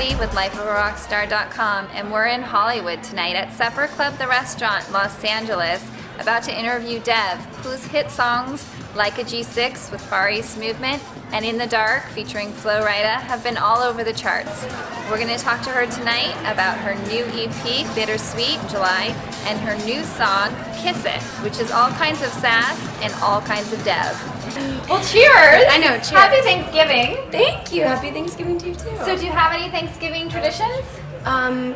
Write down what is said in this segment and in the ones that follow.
Hanratty with lifeofarockstar.com, and we're in Hollywood tonight at Supperclub, the restaurant, Los Angeles, about to interview Dev, whose hit songs Like a G6 with Far East Movement and In the Dark featuring Flo Rida have been all over the charts. We're going to talk to her tonight about her new EP, Bittersweet July, and her new song, Kiss It, which is all kinds of sass and all kinds of Dev. Well, cheers! I know, cheers. Happy Thanksgiving! Thank you. Happy Thanksgiving to you too. So do you have any Thanksgiving traditions?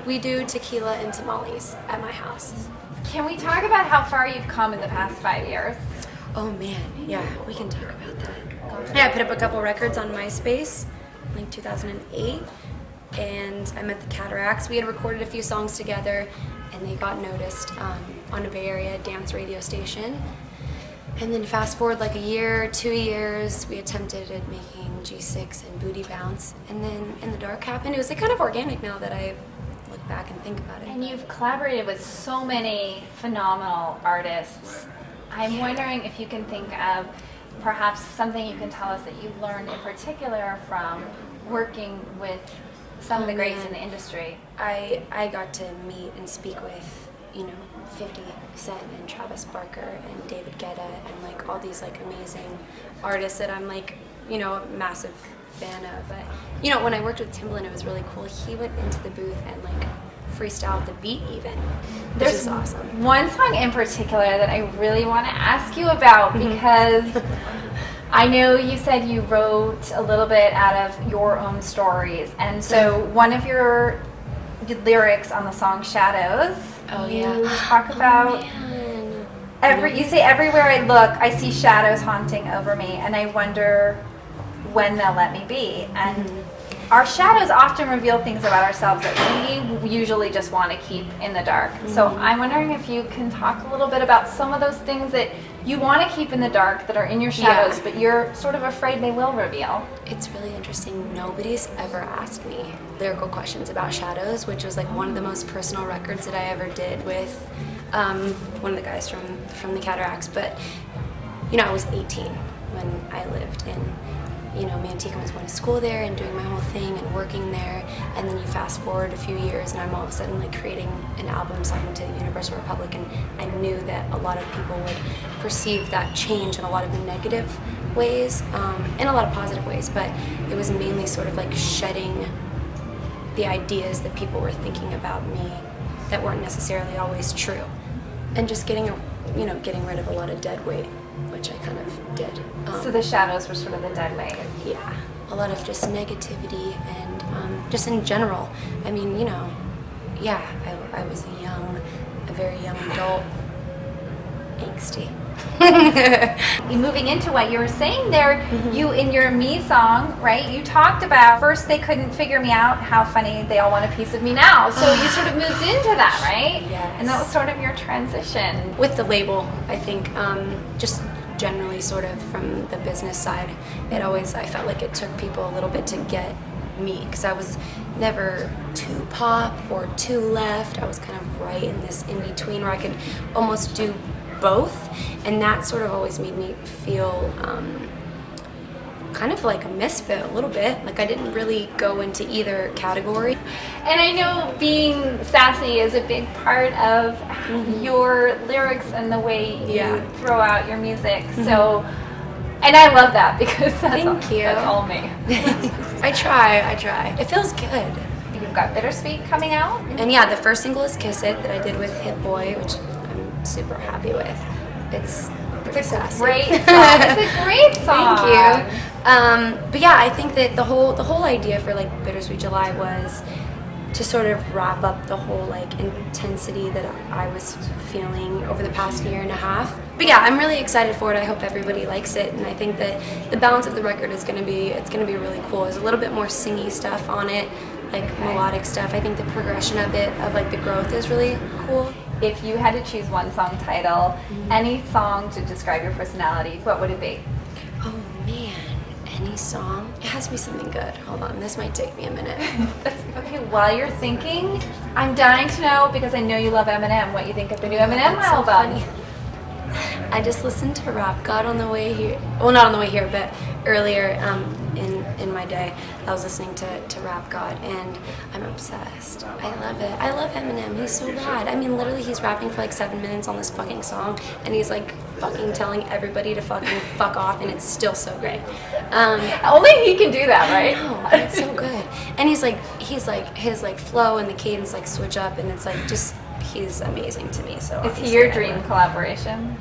We do tequila and tamales at my house. Can we talk about how far you've come in the past 5 years? Oh man, yeah, we can talk about that. Yeah, I put up a couple records on MySpace, like 2008, and I met the Cataracts. We had recorded a few songs together, and they got noticed on a Bay Area dance radio station. And then fast forward like a year, 2 years, we attempted at making G6 and Booty Bounce, and then In the Dark happened. It was like kind of organic now that I look back and think about it. And you've collaborated with so many phenomenal artists. I'm wondering if you can think of perhaps something you can tell us that you've learned in particular from working with some of the greats in the industry. I got to meet and speak with, 50 Cent and Travis Barker and David Guetta and like all these like amazing artists that I'm like, a massive fan of. But when I worked with Timbaland, it was really cool. He went into the booth and like freestyled the beat even, which is awesome. One song in particular that I really want to ask you about because I know you said you wrote a little bit out of your own stories, and so one of your lyrics on the song Shadows, you talk about you say everywhere I look I see shadows haunting over me and I wonder when they'll let me be. And our shadows often reveal things about ourselves that we usually just want to keep in the dark. So I'm wondering if you can talk a little bit about some of those things that you want to keep in the dark that are in your shadows, but you're sort of afraid they will reveal. It's really interesting. Nobody's ever asked me lyrical questions about shadows, which was like one of the most personal records that I ever did with one of the guys from the Cataracts. But I was 18 when I lived in Manteca. Was going to school there and doing my whole thing and working there, and then you fast forward a few years and I'm all of a sudden like creating an album signed to Universal Republic, and I knew that a lot of people would perceive that change in a lot of negative ways, in a lot of positive ways, but it was mainly sort of like shedding the ideas that people were thinking about me that weren't necessarily always true, and just getting rid of a lot of dead weight, which I kind of did. So the shadows were sort of the dead weight. Yeah, a lot of just negativity and just in general. I mean, I was a very young adult, angsty. Moving into what you were saying there, you in your Me song, right, you talked about first they couldn't figure me out, how funny they all want a piece of me now. So you sort of moved into that, right? Yes. And that was sort of your transition. With the label, I think, just generally sort of from the business side, I felt like it took people a little bit to get me, because I was never too pop or too left. I was kind of right in this in-between where I could almost do both, and that sort of always made me feel kind of like a misfit a little bit. Like I didn't really go into either category. And I know being sassy is a big part of your lyrics and the way you throw out your music. So, and I love that because that's all me. I try. It feels good. You've got Bittersweet coming out. And yeah, the first single is Kiss It that I did with Hit Boy, which I'm super happy with. It's pretty sassy. Great song. It's a great song. Thank you. But yeah, I think that the whole idea for like Bittersweet July was to sort of wrap up the whole like intensity that I was feeling over the past year and a half. But yeah, I'm really excited for it. I hope everybody likes it, and I think that the balance of the record is gonna be really cool. There's a little bit more singy stuff on it, like melodic stuff. I think the progression of it, of like the growth, is really cool. If you had to choose one song title, any song to describe your personality, what would it be? Oh man, any song? It has to be something good. Hold on, this might take me a minute. Okay, while you're thinking, I'm dying to know, because I know you love Eminem, what you think of the new Eminem album. So funny. I just listened to Rap God on the way here. Well, not on the way here, but earlier in my day, I was listening to Rap God, and I'm obsessed. I love it. I love Eminem. He's so rad. I mean, literally, he's rapping for like 7 minutes on this fucking song, and he's like fucking telling everybody to fucking fuck off, and it's still so great. Only he can do that, right? I know, and it's so good. And he's like his like flow and the cadence like switch up, and it's like just he's amazing to me. So Is he your dream collaboration?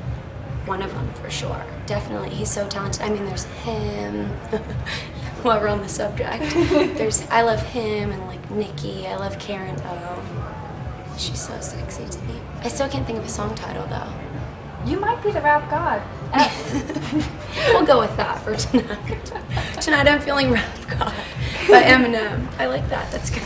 One of them for sure, definitely. He's so talented. I mean, there's him. While we're on the subject, I love him and like Nikki. I love Karen O. She's so sexy to me. I still can't think of a song title though. You might be the rap god. We'll go with that for tonight. Tonight I'm feeling Rap God by Eminem. I like that. That's good.